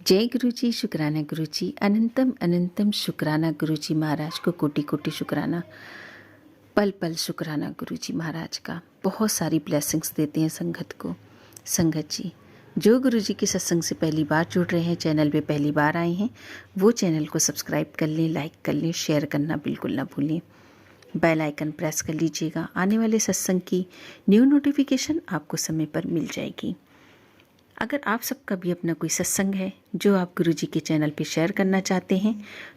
जय गुरु जी, शुक्राना गुरु जी, अनंतम अनंतम शुक्राना गुरु जी महाराज को, कोटि कोटि शुक्राना, पल पल शुक्राना गुरु जी महाराज का। बहुत सारी ब्लेसिंग्स देते हैं संगत को। संगत जी जो गुरु जी के सत्संग से पहली बार जुड़ रहे हैं, चैनल पे पहली बार आए हैं, वो चैनल को सब्सक्राइब कर लें, लाइक कर लें, शेयर करना बिल्कुल ना भूलें। बेल आइकन प्रेस कर लीजिएगा, आने वाले सत्संग की न्यू नोटिफिकेशन आपको समय पर मिल जाएगी। अगर आप सबका भी अपना कोई सत्संग है जो आप गुरु जी के चैनल पे शेयर करना चाहते हैं,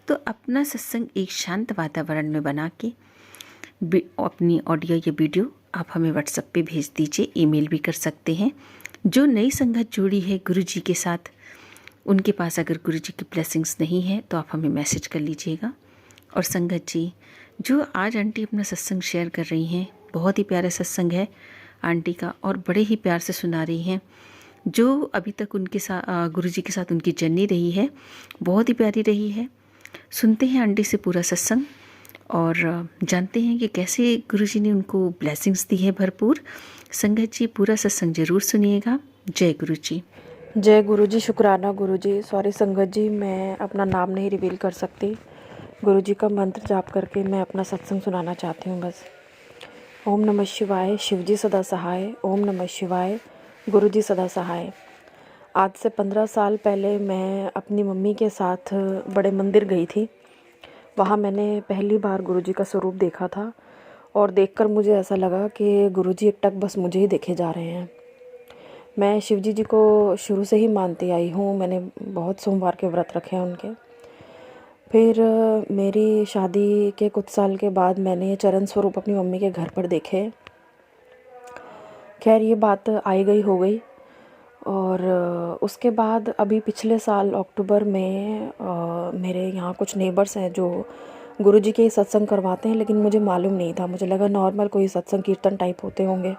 तो अपना सत्संग एक शांत वातावरण में बना के अपनी ऑडियो या वीडियो आप हमें व्हाट्सएप पे भेज दीजिए। ईमेल भी कर सकते हैं। जो नई संगत जुड़ी है गुरु जी के साथ, उनके पास अगर गुरु जी की ब्लेसिंग्स नहीं है तो आप हमें मैसेज कर लीजिएगा। और संगत जी जो आज आंटी अपना सत्संग शेयर कर रही हैं, बहुत ही प्यारा सत्संग है आंटी का, और बड़े ही प्यार से सुना रही हैं। जो अभी तक उनके साथ गुरु जी के साथ उनकी जर्नी रही है, बहुत ही प्यारी रही है। सुनते हैं आंटी से पूरा सत्संग और जानते हैं कि कैसे गुरु जी ने उनको ब्लेसिंग्स दी है भरपूर। संगत जी पूरा सत्संग जरूर सुनिएगा। जय गुरु जी। जय गुरु जी, शुक्राना गुरु जी। सॉरी संगत जी, मैं अपना नाम नहीं रिवील कर सकती। गुरु जी का मंत्र जाप करके मैं अपना सत्संग सुनाना चाहती हूँ बस। ओम नमः शिवाय, शिव जी सदा सहाय। ओम नमः शिवाय, गुरु जी सदा सहाय। आज से 15 साल पहले मैं अपनी मम्मी के साथ बड़े मंदिर गई थी। वहाँ मैंने पहली बार गुरु जी का स्वरूप देखा था और देखकर मुझे ऐसा लगा कि गुरु जी एकटक बस मुझे ही देखे जा रहे हैं। मैं शिव जी को शुरू से ही मानती आई हूँ। मैंने बहुत सोमवार के व्रत रखे हैं उनके। फिर मेरी शादी के कुछ साल के बाद मैंने चरण स्वरूप अपनी मम्मी के घर पर देखे। खैर ये बात आई गई हो गई। और उसके बाद अभी पिछले साल अक्टूबर में मेरे यहाँ कुछ नेबर्स हैं जो गुरु जी के सत्संग करवाते हैं, लेकिन मुझे मालूम नहीं था। मुझे लगा नॉर्मल कोई सत्संग कीर्तन टाइप होते होंगे।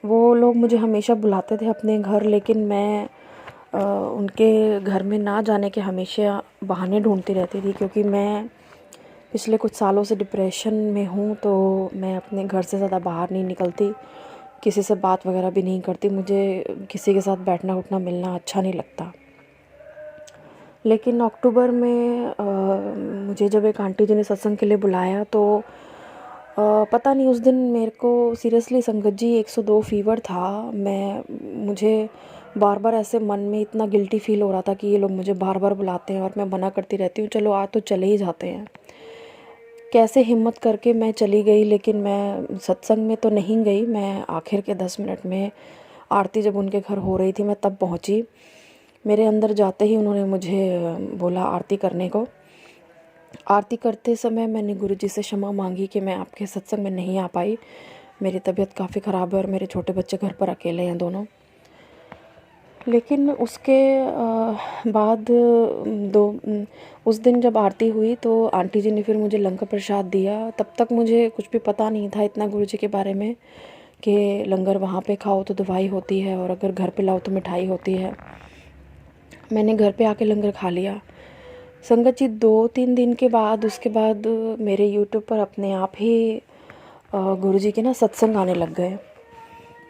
वो लोग मुझे हमेशा बुलाते थे अपने घर, लेकिन मैं उनके घर में ना जाने के हमेशा बहाने ढूंढती रहती थी, क्योंकि मैं पिछले कुछ सालों से डिप्रेशन में हूँ। तो मैं अपने घर से ज़्यादा बाहर नहीं निकलती, किसी से बात वगैरह भी नहीं करती। मुझे किसी के साथ बैठना उठना मिलना अच्छा नहीं लगता। लेकिन अक्टूबर में मुझे जब एक आंटी जी ने सत्संग के लिए बुलाया तो पता नहीं उस दिन मेरे को सीरियसली संगत जी 102 फीवर था। मुझे बार बार ऐसे मन में इतना गिल्टी फील हो रहा था कि ये लोग मुझे बार बार बुलाते हैं और मैं मना करती रहती हूँ, चलो आ तो चले ही जाते हैं। कैसे हिम्मत करके मैं चली गई, लेकिन मैं सत्संग में तो नहीं गई। मैं आखिर के 10 मिनट में आरती जब उनके घर हो रही थी मैं तब पहुँची। मेरे अंदर जाते ही उन्होंने मुझे बोला आरती करने को। आरती करते समय मैंने गुरु जी से क्षमा मांगी कि मैं आपके सत्संग में नहीं आ पाई। मेरी तबीयत काफ़ी ख़राब है और मेरे छोटे बच्चे घर पर अकेले हैं दोनों। लेकिन उसके बाद उस दिन जब आरती हुई तो आंटी जी ने फिर मुझे लंगर प्रसाद दिया। तब तक मुझे कुछ भी पता नहीं था इतना गुरु जी के बारे में कि लंगर वहाँ पे खाओ तो दवाई होती है और अगर घर पे लाओ तो मिठाई होती है। मैंने घर पे आके लंगर खा लिया। संगत जी 2-3 दिन के बाद उसके बाद मेरे यूट्यूब पर अपने आप ही गुरु जी के ना सत्संग आने लग गए।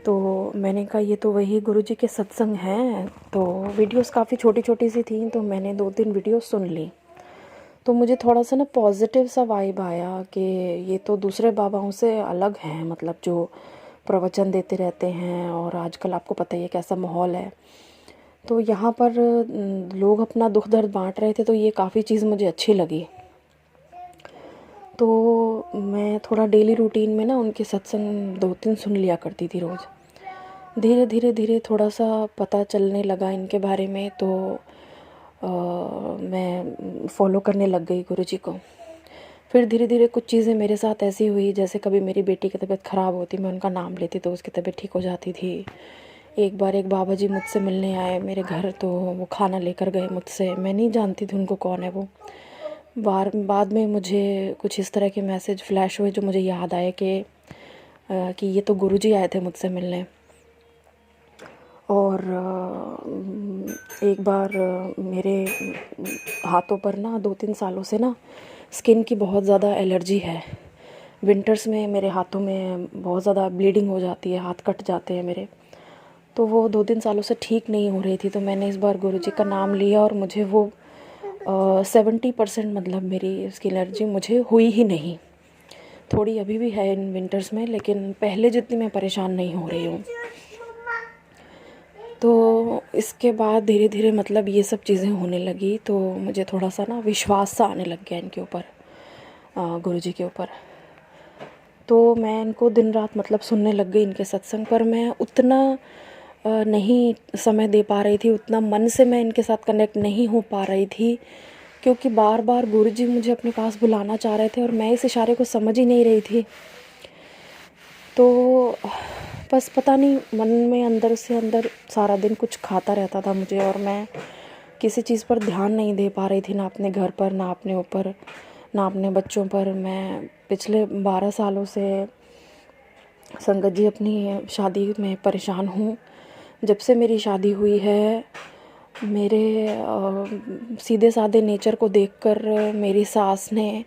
तो मैंने कहा ये तो वही गुरु जी के सत्संग हैं। तो वीडियोस काफ़ी छोटी छोटी सी थी, तो मैंने 2-3 वीडियो सुन ली। तो मुझे थोड़ा सा ना पॉजिटिव सा वाइब आया कि ये तो दूसरे बाबाओं से अलग हैं, मतलब जो प्रवचन देते रहते हैं। और आजकल आपको पता ही है कैसा माहौल है। तो यहाँ पर लोग अपना दुख दर्द बांट रहे थे, तो ये काफ़ी चीज़ मुझे अच्छी लगी। तो मैं थोड़ा डेली रूटीन में ना उनके सत्संग 2-3 सुन लिया करती थी रोज़। धीरे धीरे धीरे थोड़ा सा पता चलने लगा इनके बारे में, तो मैं फॉलो करने लग गई गुरु जी को। फिर धीरे धीरे कुछ चीज़ें मेरे साथ ऐसी हुई, जैसे कभी मेरी बेटी की तबीयत ख़राब होती, मैं उनका नाम लेती तो उसकी तबीयत ठीक हो जाती थी। एक बार एक बाबा जी मुझसे मिलने आए मेरे घर, तो वो खाना लेकर गए मुझसे। मैं नहीं जानती थी उनको कौन है वो। बाद में मुझे कुछ इस तरह के मैसेज फ्लैश हुए जो मुझे याद आए कि ये तो गुरु जी आए थे मुझसे मिलने। और एक बार मेरे हाथों पर ना 2-3 सालों से ना स्किन की बहुत ज़्यादा एलर्जी है। विंटर्स में मेरे हाथों में बहुत ज़्यादा ब्लीडिंग हो जाती है, हाथ कट जाते हैं मेरे। तो वो 2-3 सालों से ठीक नहीं हो रही थी। तो मैंने इस बार गुरुजी का नाम लिया और मुझे वो 70% मतलब मेरी इसकी एलर्जी मुझे हुई ही नहीं। थोड़ी अभी भी है इन विंटर्स में, लेकिन पहले जितनी मैं परेशान नहीं हो रही हूँ। तो इसके बाद धीरे धीरे मतलब ये सब चीज़ें होने लगी, तो मुझे थोड़ा सा ना विश्वास सा आने लग गया इनके ऊपर, गुरुजी के ऊपर। तो मैं इनको दिन रात मतलब सुनने लग गई इनके सत्संग, पर मैं उतना नहीं समय दे पा रही थी, उतना मन से मैं इनके साथ कनेक्ट नहीं हो पा रही थी, क्योंकि बार बार गुरुजी मुझे अपने पास बुलाना चाह रहे थे और मैं इस इशारे को समझ ही नहीं रही थी। तो बस पता नहीं मन में अंदर से अंदर सारा दिन कुछ खाता रहता था मुझे, और मैं किसी चीज़ पर ध्यान नहीं दे पा रही थी, ना अपने घर पर, ना अपने ऊपर, ना अपने बच्चों पर। मैं पिछले 12 सालों से संगत जी अपनी शादी में परेशान हूँ। जब से मेरी शादी हुई है, मेरे सीधे साधे नेचर को देखकर मेरी सास ने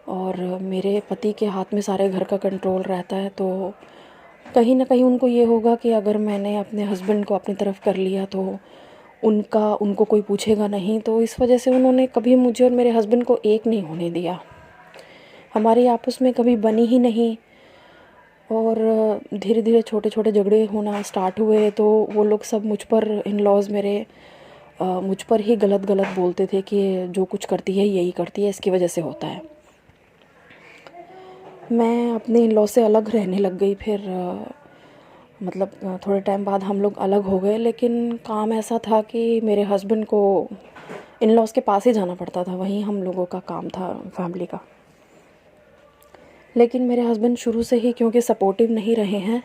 और मेरे पति के हाथ में सारे घर का कंट्रोल रहता है, तो कहीं ना कहीं उनको ये होगा कि अगर मैंने अपने हस्बैंड को अपनी तरफ कर लिया तो उनको कोई पूछेगा नहीं। तो इस वजह से उन्होंने कभी मुझे और मेरे हस्बैंड को एक नहीं होने दिया, हमारी आपस में कभी बनी ही नहीं। और धीरे धीरे छोटे छोटे झगड़े होना स्टार्ट हुए, तो वो लोग सब मुझ पर, इन लॉज मेरे मुझ पर ही गलत गलत बोलते थे कि जो कुछ करती है यही करती है, इसकी वजह से होता है। मैं अपने इन लॉ से अलग रहने लग गई। फिर मतलब थोड़े टाइम बाद हम लोग अलग हो गए, लेकिन काम ऐसा था कि मेरे हस्बैंड को इन लॉज के पास ही जाना पड़ता था, वहीं हम लोगों का काम था फैमिली का। लेकिन मेरे हस्बैंड शुरू से ही क्योंकि सपोर्टिव नहीं रहे हैं,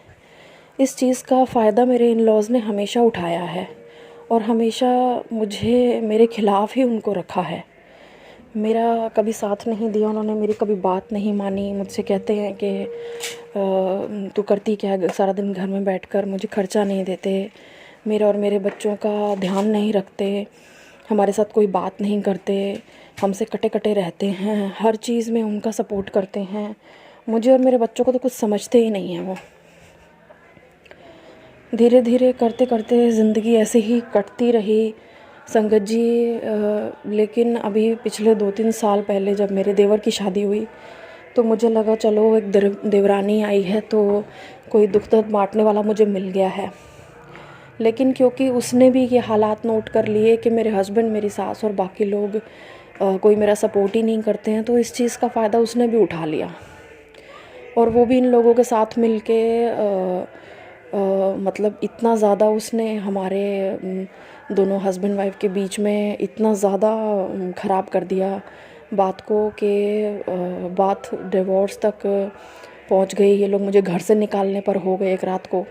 इस चीज़ का फ़ायदा मेरे इन लॉज़ ने हमेशा उठाया है और हमेशा मुझे मेरे ख़िलाफ़ ही उनको रखा है। मेरा कभी साथ नहीं दिया उन्होंने, मेरी कभी बात नहीं मानी। मुझसे कहते हैं कि तू करती क्या है सारा दिन घर में बैठकर, मुझे खर्चा नहीं देते, मेरा और मेरे बच्चों का ध्यान नहीं रखते, हमारे साथ कोई बात नहीं करते, हमसे कटे कटे रहते हैं, हर चीज़ में उनका सपोर्ट करते हैं। मुझे और मेरे बच्चों को तो कुछ समझते ही नहीं हैं वो। धीरे धीरे करते करते ज़िंदगी ऐसे ही कटती रही संगत जी। लेकिन अभी पिछले 2-3 साल पहले जब मेरे देवर की शादी हुई, तो मुझे लगा चलो एक देवरानी आई है तो कोई दुख दर्द बांटने वाला मुझे मिल गया है। लेकिन क्योंकि उसने भी ये हालात नोट कर लिए कि मेरे हस्बैंड, मेरी सास और बाकी लोग कोई मेरा सपोर्ट ही नहीं करते हैं, तो इस चीज़ का फ़ायदा उसने भी उठा लिया। और वो भी इन लोगों के साथ मिल के मतलब इतना ज़्यादा उसने हमारे दोनों हस्बैंड वाइफ के बीच में इतना ज़्यादा ख़राब कर दिया बात को कि बात डिवोर्स तक पहुंच गई। ये लोग मुझे घर से निकालने पर हो गए एक रात को।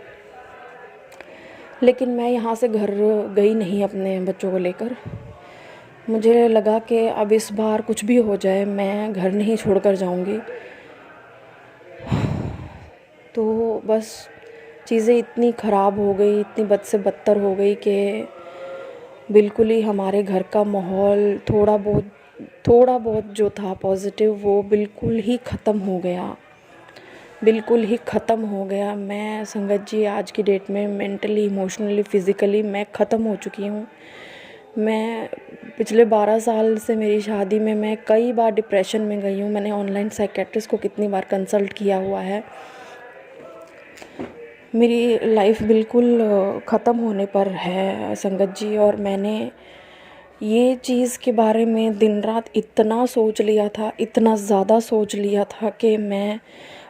लेकिन मैं यहाँ से घर गई नहीं अपने बच्चों को लेकर। मुझे लगा कि अब इस बार कुछ भी हो जाए मैं घर नहीं छोड़कर जाऊँगी। तो बस चीज़ें इतनी ख़राब हो गई, इतनी बद से बदतर हो गई कि बिल्कुल ही हमारे घर का माहौल थोड़ा बहुत जो था पॉजिटिव, वो बिल्कुल ही ख़त्म हो गया, बिल्कुल ही ख़त्म हो गया। मैं संगत जी आज की डेट में मेंटली, इमोशनली, फ़िज़िकली मैं ख़त्म हो चुकी हूँ। मैं पिछले 12 साल से मेरी शादी में मैं कई बार डिप्रेशन में गई हूँ। मैंने ऑनलाइन साइकेट्रिस्ट को कितनी बार कंसल्ट किया हुआ है। मेरी लाइफ बिल्कुल ख़त्म होने पर है संगत जी। और मैंने ये चीज़ के बारे में दिन रात इतना सोच लिया था, इतना ज़्यादा सोच लिया था कि मैं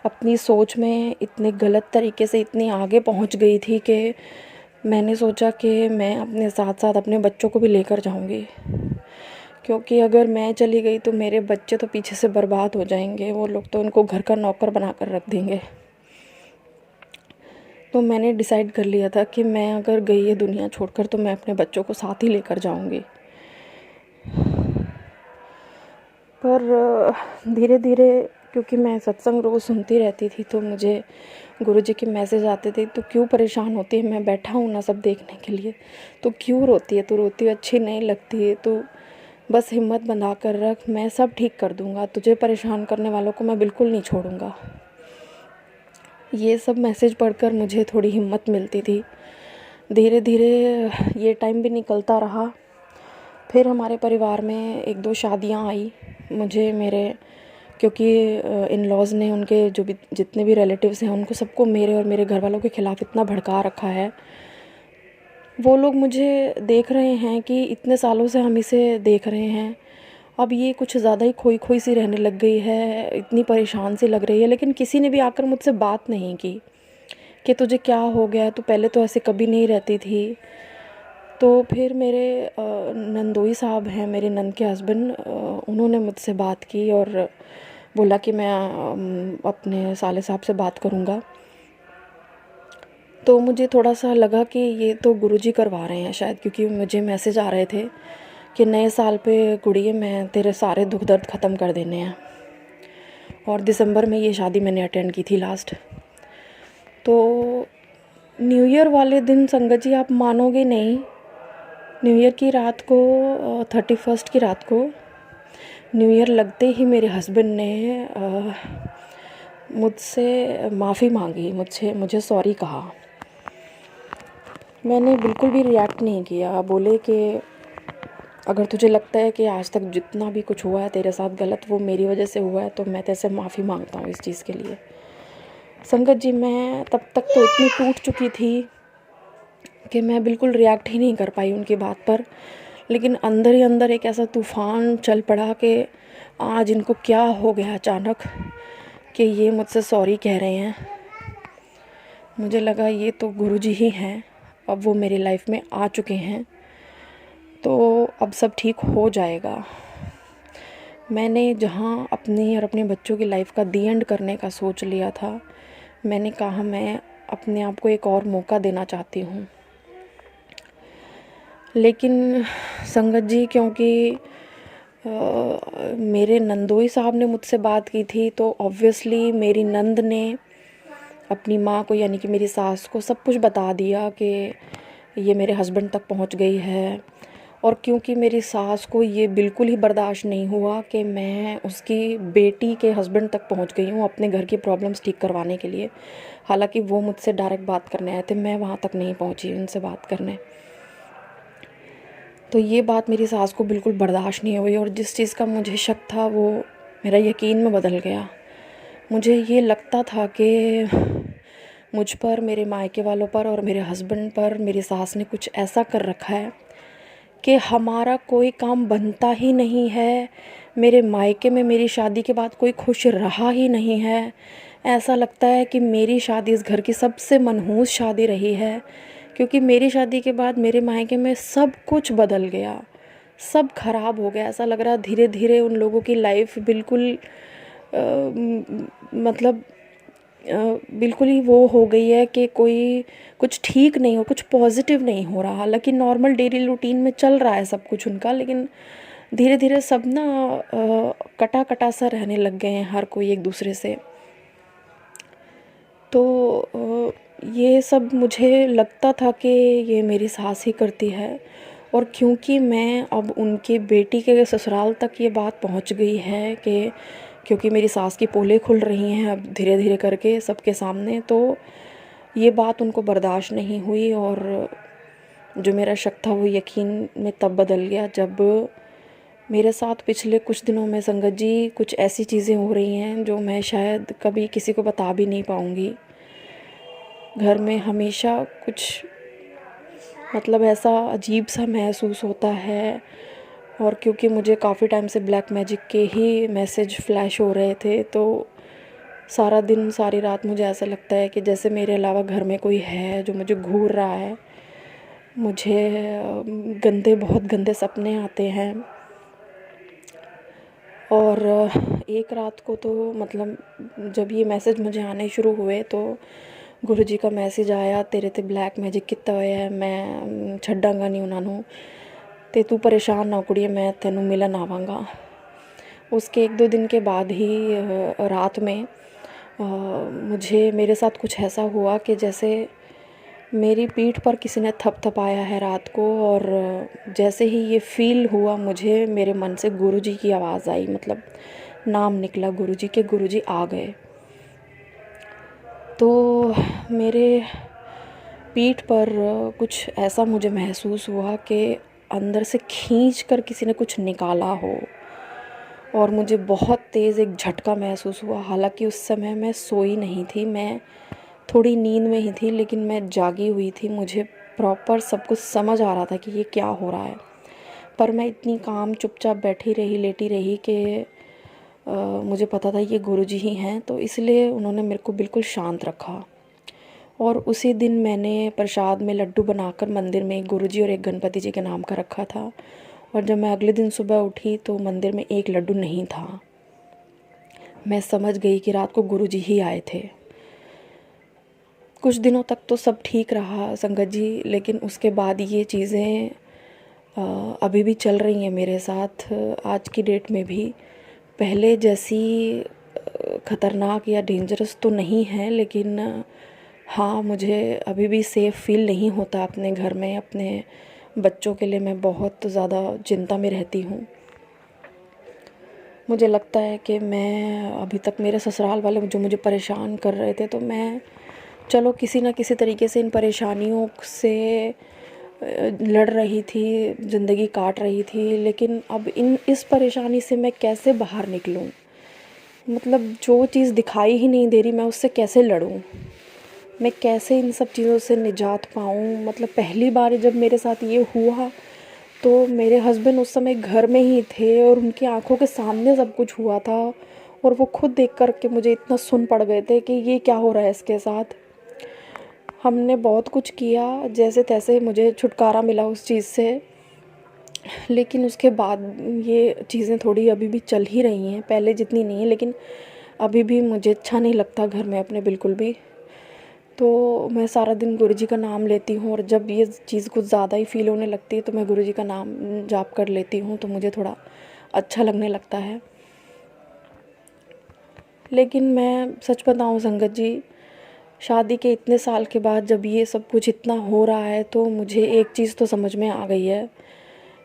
अपनी सोच में इतने गलत तरीके से इतनी आगे पहुंच गई थी कि मैंने सोचा कि मैं अपने साथ साथ अपने बच्चों को भी लेकर जाऊंगी, क्योंकि अगर मैं चली गई तो मेरे बच्चे तो पीछे से बर्बाद हो जाएंगे। वो लोग तो उनको घर का नौकर बनाकर रख देंगे। तो मैंने डिसाइड कर लिया था कि मैं अगर गई ये दुनिया छोड़कर तो मैं अपने बच्चों को साथ ही लेकर जाऊंगी। पर धीरे धीरे क्योंकि मैं सत्संग रोज़ सुनती रहती थी, तो मुझे गुरुजी के मैसेज आते थे, तो क्यों परेशान होती है, मैं बैठा हूँ ना सब देखने के लिए, तो क्यों रोती है, तो रोती अच्छी नहीं लगती है, तो बस हिम्मत बंधा कर रख, मैं सब ठीक कर दूँगा, तुझे परेशान करने वालों को मैं बिल्कुल नहीं छोड़ूंगा। ये सब मैसेज पढ़कर मुझे थोड़ी हिम्मत मिलती थी। धीरे धीरे ये टाइम भी निकलता रहा। फिर हमारे परिवार में एक दो शादियां आई। मुझे मेरे क्योंकि इन लॉज़ ने उनके जो भी जितने भी रिलेटिव्स हैं उनको सबको मेरे और मेरे घर वालों के ख़िलाफ़ इतना भड़का रखा है। वो लोग मुझे देख रहे हैं कि इतने सालों से हम इसे देख रहे हैं, अब ये कुछ ज़्यादा ही खोई खोई सी रहने लग गई है, इतनी परेशान सी लग रही है। लेकिन किसी ने भी आकर मुझसे बात नहीं की कि तुझे क्या हो गया, तो पहले तो ऐसे कभी नहीं रहती थी। तो फिर मेरे नंदोई साहब हैं, मेरे नंद के हस्बैंड, उन्होंने मुझसे बात की और बोला कि मैं अपने साले साहब से बात करूँगा। तो मुझे थोड़ा सा लगा कि ये तो गुरुजी करवा रहे हैं शायद, क्योंकि मुझे मैसेज आ रहे थे कि नए साल पे कुड़िए मैं तेरे सारे दुख दर्द ख़त्म कर देने हैं। और दिसंबर में ये शादी मैंने अटेंड की थी लास्ट। तो न्यू ईयर वाले दिन संगत जी आप मानोगे नहीं, न्यू ईयर की रात को 31 की रात को न्यू ईयर लगते ही मेरे हस्बैंड ने मुझसे माफ़ी मांगी, मुझे सॉरी कहा। मैंने बिल्कुल भी रिएक्ट नहीं किया। बोले कि अगर तुझे लगता है कि आज तक जितना भी कुछ हुआ है तेरे साथ गलत वो मेरी वजह से हुआ है, तो मैं तेरे से माफ़ी मांगता हूँ इस चीज़ के लिए। संगत जी मैं तब तक तो इतनी टूट चुकी थी कि मैं बिल्कुल रिएक्ट ही नहीं कर पाई उनकी बात पर। लेकिन अंदर ही अंदर एक ऐसा तूफ़ान चल पड़ा कि आज इनको क्या हो गया अचानक कि ये मुझसे सॉरी कह रहे हैं। मुझे लगा ये तो गुरुजी ही हैं, अब वो मेरी लाइफ में आ चुके हैं तो अब सब ठीक हो जाएगा। मैंने जहाँ अपनी और अपने बच्चों की लाइफ का दी एंड करने का सोच लिया था, मैंने कहा मैं अपने आप को एक और मौका देना चाहती हूँ। लेकिन संगत जी क्योंकि मेरे नंदोई साहब ने मुझसे बात की थी, तो ऑब्वियसली मेरी नंद ने अपनी माँ को यानी कि मेरी सास को सब कुछ बता दिया कि ये मेरे हस्बैंड तक पहुँच गई है। और क्योंकि मेरी सास को ये बिल्कुल ही बर्दाश्त नहीं हुआ कि मैं उसकी बेटी के हस्बैंड तक पहुंच गई हूँ अपने घर की प्रॉब्लम्स ठीक करवाने के लिए। हालांकि वो मुझसे डायरेक्ट बात करने आए थे, मैं वहाँ तक नहीं पहुँची उनसे बात करने। तो ये बात मेरी सास को बिल्कुल बर्दाश्त नहीं हुई और जिस चीज़ का मुझे शक था वो मेरा यकीन में बदल गया। मुझे ये लगता था कि मुझ पर, मेरे मायके वालों पर और मेरे हस्बैंड पर मेरी सास ने कुछ ऐसा कर रखा है कि हमारा कोई काम बनता ही नहीं है। मेरे मायके में मेरी शादी के बाद कोई खुश रहा ही नहीं है। ऐसा लगता है कि मेरी शादी इस घर की सबसे मनहूस शादी रही है, क्योंकि मेरी शादी के बाद मेरे मायके में सब कुछ बदल गया, सब खराब हो गया। ऐसा लग रहा धीरे धीरे उन लोगों की लाइफ बिल्कुल मतलब बिल्कुल ही वो हो गई है कि कोई कुछ ठीक नहीं हो, कुछ पॉजिटिव नहीं हो रहा। हालांकि नॉर्मल डेली रूटीन में चल रहा है सब कुछ उनका, लेकिन धीरे धीरे सब ना कटा कटा सा रहने लग गए हैं हर कोई एक दूसरे से। तो ये सब मुझे लगता था कि ये मेरी सास ही करती है। और क्योंकि मैं अब उनकी बेटी के ससुराल तक ये बात पहुंच गई है कि क्योंकि मेरी सास की पोलें खुल रही हैं अब धीरे धीरे करके सबके सामने, तो ये बात उनको बर्दाश्त नहीं हुई। और जो मेरा शक था वो यकीन में तब बदल गया जब मेरे साथ पिछले कुछ दिनों में संगत जी कुछ ऐसी चीज़ें हो रही हैं जो मैं शायद कभी किसी को बता भी नहीं पाऊँगी। घर में हमेशा कुछ मतलब ऐसा अजीब सा महसूस होता है। और क्योंकि मुझे काफ़ी टाइम से ब्लैक मैजिक के ही मैसेज फ्लैश हो रहे थे, तो सारा दिन सारी रात मुझे ऐसा लगता है कि जैसे मेरे अलावा घर में कोई है जो मुझे घूर रहा है। मुझे बहुत गंदे सपने आते हैं। और एक रात को तो मतलब जब ये मैसेज मुझे आने शुरू हुए तो गुरुजी का मैसेज आया, तेरे ते ब्लैक मैजिक किता होया है, मैं छड्डांगा नहीं उन्होंने, ते तू परेशान ना कुड़िए, मैं तेनू मिलन आवांगा। उसके एक दो दिन के बाद ही रात में मुझे मेरे साथ कुछ ऐसा हुआ कि जैसे मेरी पीठ पर किसी ने थपथपाया है रात को। और जैसे ही ये फील हुआ मुझे, मेरे मन से गुरुजी की आवाज़ आई, मतलब नाम निकला गुरुजी के, गुरुजी आ गए। तो मेरे पीठ पर कुछ ऐसा मुझे महसूस हुआ कि अंदर से खींच कर किसी ने कुछ निकाला हो, और मुझे बहुत तेज़ एक झटका महसूस हुआ। हालांकि उस समय मैं सोई नहीं थी, मैं थोड़ी नींद में ही थी, लेकिन मैं जागी हुई थी। मुझे प्रॉपर सब कुछ समझ आ रहा था कि ये क्या हो रहा है, पर मैं इतनी काम चुपचाप बैठी रही, लेटी रही कि मुझे पता था ये गुरुजी ही हैं, तो इसलिए उन्होंने मेरे को बिल्कुल शांत रखा। और उसी दिन मैंने प्रसाद में लड्डू बनाकर मंदिर में एक गुरुजी और एक गणपति जी के नाम का रखा था। और जब मैं अगले दिन सुबह उठी तो मंदिर में एक लड्डू नहीं था। मैं समझ गई कि रात को गुरुजी ही आए थे। कुछ दिनों तक तो सब ठीक रहा संगत जी, लेकिन उसके बाद ये चीज़ें अभी भी चल रही हैं मेरे साथ, आज की डेट में भी। पहले जैसी ख़तरनाक या डेंजरस तो नहीं है, लेकिन हाँ, मुझे अभी भी सेफ़ फ़ील नहीं होता अपने घर में। अपने बच्चों के लिए मैं बहुत ज़्यादा चिंता में रहती हूँ। मुझे लगता है कि मैं अभी तक, मेरे ससुराल वाले जो मुझे परेशान कर रहे थे, तो मैं चलो किसी न किसी तरीके से इन परेशानियों से लड़ रही थी, ज़िंदगी काट रही थी। लेकिन अब इस परेशानी से मैं कैसे बाहर निकलूं? मतलब जो चीज़ दिखाई ही नहीं दे रही, मैं उससे कैसे लड़ूं? मैं कैसे इन सब चीज़ों से निजात पाऊं? मतलब पहली बार जब मेरे साथ ये हुआ तो मेरे हस्बैंड उस समय घर में ही थे और उनकी आंखों के सामने सब कुछ हुआ था, और वो खुद देख कर के मुझे इतना सुन पड़ गए थे कि ये क्या हो रहा है इसके साथ। हमने बहुत कुछ किया, जैसे तैसे मुझे छुटकारा मिला उस चीज़ से, लेकिन उसके बाद ये चीज़ें थोड़ी अभी भी चल ही रही हैं, पहले जितनी नहीं है, लेकिन अभी भी मुझे अच्छा नहीं लगता घर में अपने बिल्कुल भी। तो मैं सारा दिन गुरुजी का नाम लेती हूँ, और जब ये चीज़ कुछ ज़्यादा ही फ़ील होने लगती है तो मैं गुरुजी का नाम जाप कर लेती हूँ, तो मुझे थोड़ा अच्छा लगने लगता है। लेकिन मैं सच बताऊँ संगत जी, शादी के इतने साल के बाद जब ये सब कुछ इतना हो रहा है, तो मुझे एक चीज़ तो समझ में आ गई है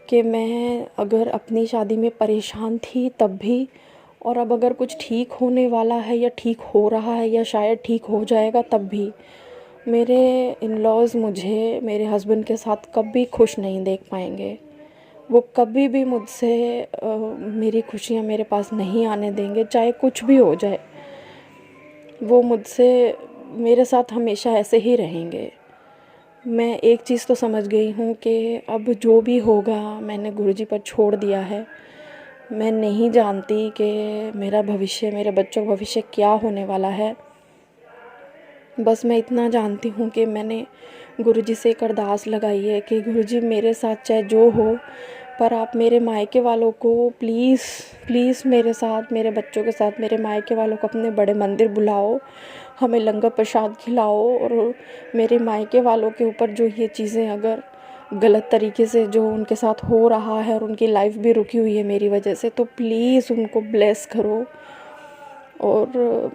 कि मैं अगर अपनी शादी में परेशान थी तब भी, और अब अगर कुछ ठीक होने वाला है या ठीक हो रहा है या शायद ठीक हो जाएगा तब भी, मेरे इन-लॉज़ मुझे मेरे हस्बैंड के साथ कभी खुश नहीं देख पाएंगे। वो कभी भी मुझसे मेरी खुशियाँ मेरे पास नहीं आने देंगे, चाहे कुछ भी हो जाए। वो मुझसे, मेरे साथ हमेशा ऐसे ही रहेंगे। मैं एक चीज़ तो समझ गई हूँ कि अब जो भी होगा मैंने गुरुजी पर छोड़ दिया है। मैं नहीं जानती कि मेरा भविष्य, मेरे बच्चों का भविष्य क्या होने वाला है। बस मैं इतना जानती हूँ कि मैंने गुरुजी से एक अरदास लगाई है कि गुरुजी मेरे साथ चाहे जो हो, पर आप मेरे मायके वालों को प्लीज़ प्लीज़ मेरे साथ, मेरे बच्चों के साथ, मेरे मायके वालों को अपने बड़े मंदिर बुलाओ, हमें लंगर प्रसाद खिलाओ। और मेरे मायके वालों के ऊपर जो ये चीज़ें अगर गलत तरीके से जो उनके साथ हो रहा है, और उनकी लाइफ भी रुकी हुई है मेरी वजह से, तो प्लीज़ उनको ब्लेस करो। और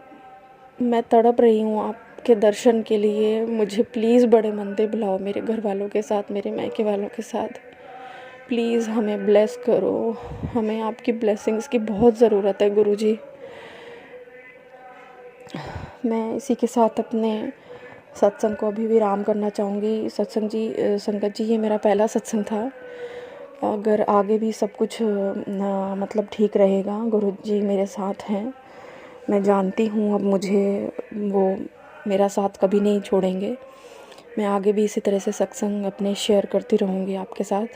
मैं तड़प रही हूँ आपके दर्शन के लिए। मुझे प्लीज़ बड़े मंदिर बुलाओ मेरे घर वालों के साथ, मेरे मायके वालों के साथ। प्लीज़ हमें ब्लेस करो, हमें आपकी ब्लेसिंग्स की बहुत ज़रूरत है गुरुजी। मैं इसी के साथ अपने सत्संग को अभी विराम करना चाहूँगी। संगत जी, ये मेरा पहला सत्संग था। अगर आगे भी सब कुछ मतलब ठीक रहेगा, गुरुजी मेरे साथ हैं, मैं जानती हूँ अब मुझे वो मेरा साथ कभी नहीं छोड़ेंगे। मैं आगे भी इसी तरह से सत्संग अपने शेयर करती रहूँगी आपके साथ।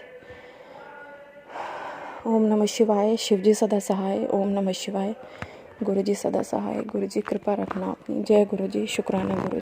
ओम नमः शिवाय। शिवजी सदा सहाय। ओम नमः शिवाय। गुरुजी सदा सहाय। गुरुजी कृपा रखना अपनी। जय गुरुजी। शुक्राना गुरु।